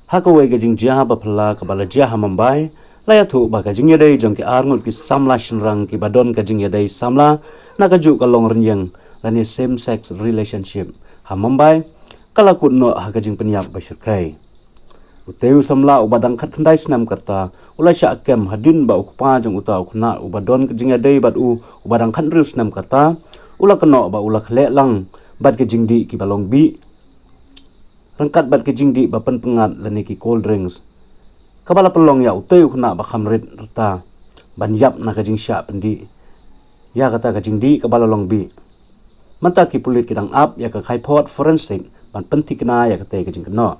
Hakawai ka jing jia ba phala ka bala jia hamambai laya thu ba ka jing yadai jong ki arngut ki samla shinrang ki badon ka jing yadai samla na ka ju ka long renyang lani same sex relationship hamambai kala kutno ha ka jing penyap ba shirkai uteu samla ubadang khat khandai snam karta ulai sha kem hadin ba ukpa jong uta ukna ubadon ka jing yadai bad ubadang khat ru snam karta ula kno ba ula khle lang bad ka jing di ki balong bi rangkat bad ke jingdi bapan pengat lani ki cold drinks kabala pelong ya uteu khna ba khamrit rta ban yap na ka jing sha pendi ya kata ka jingdi kabala long bi manta ki pulit kidang up ya ka khai phot forensic ban penthi kna ya kate ka jing kno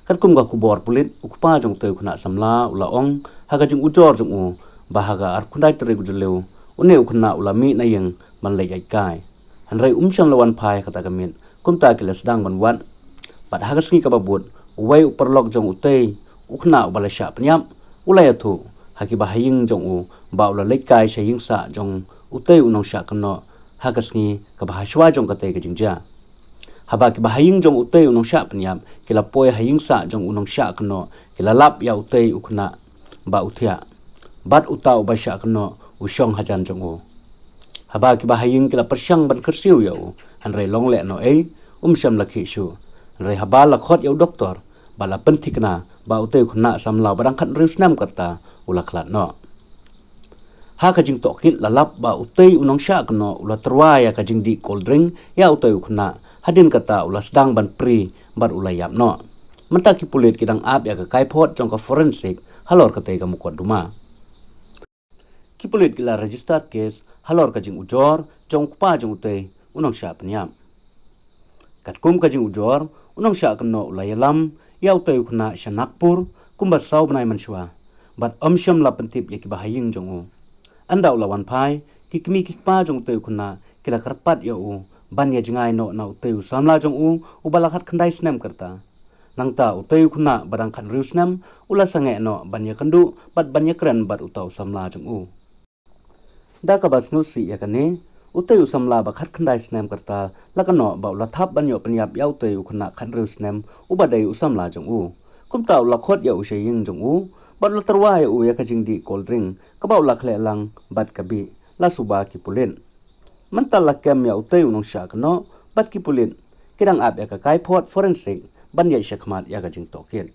kat kum ga kubor pulit ukpa jong teu khna samla ula ong ha ka jing ujor jong u ba ha ga ar khundai tre gujleu une ukhna ula mi na yang man le ai kai hanrai umchang lawan phai kata ka min kumta kila sedang banwan pat hagasngi ka babut uwai uperlok jong utei ukna ubala sha penyap ulai athu haki bahaying jong u ba ula lekai saying sa jong utei unong sha kno hagasngi ka bahaswa jong kate ka jingja haba ki bahaying jong utei unong sha penyap kila poi haying sa jong unong sha kno kila lap ya utei ukna ba uthia bat uta uba sha kno usyong hajan jong u haba ki bahaying kila persyang ban kersiu ya u hanrai long le no syam lakhi shu hanrai haba lakhot ya doktor bala penthikna ba uteu khna samla barang khat rius nam karta ulaklat no ha ka jing tokit lalap ba utei unong sha kno ula terwa ya ka jing di cold drink ya uteu khna hadin kata ula sedang ban pri bar ula yap no menta ki pulit kidang ap ya ka kai phot jong ka forensic halor ka te ka mukot duma ki pulit kila register case halor ka jing ujor jong pa jong utei unong sha penyam kat kum ka jing ujor unong sha kno ula yalam ya uteu khna shanakpur kumba sau banai manshwa bat syam la pentip ya ki bahaying jong u anda ula wan phai ki kmi ki pa jong teu khna kila karpat ya u ban ya jingai no na uteu samla jong u ubala khat khandai snam karta nangta uteu khna barang khan rius nam ula sange no ban ya kandu bat ban ya kran bat utau samla jong u da ka bas ngu si ya kane uteu samla ba khat khandai snam karta lakano ba ula thap ban yo penyap ya uteu khna khan rius nam ubadai usamla jong u kumta ula khot ya u shaying jong u bat ula terwa ya u ya ka jingdi cold drink ka ba ula khle lang bat ka bi la suba ki pulin mental la kem ya uteu nong sha kno bat ki pulin kidang ap ya ka kai phot forensic ban ya shakmat ya ka jing toket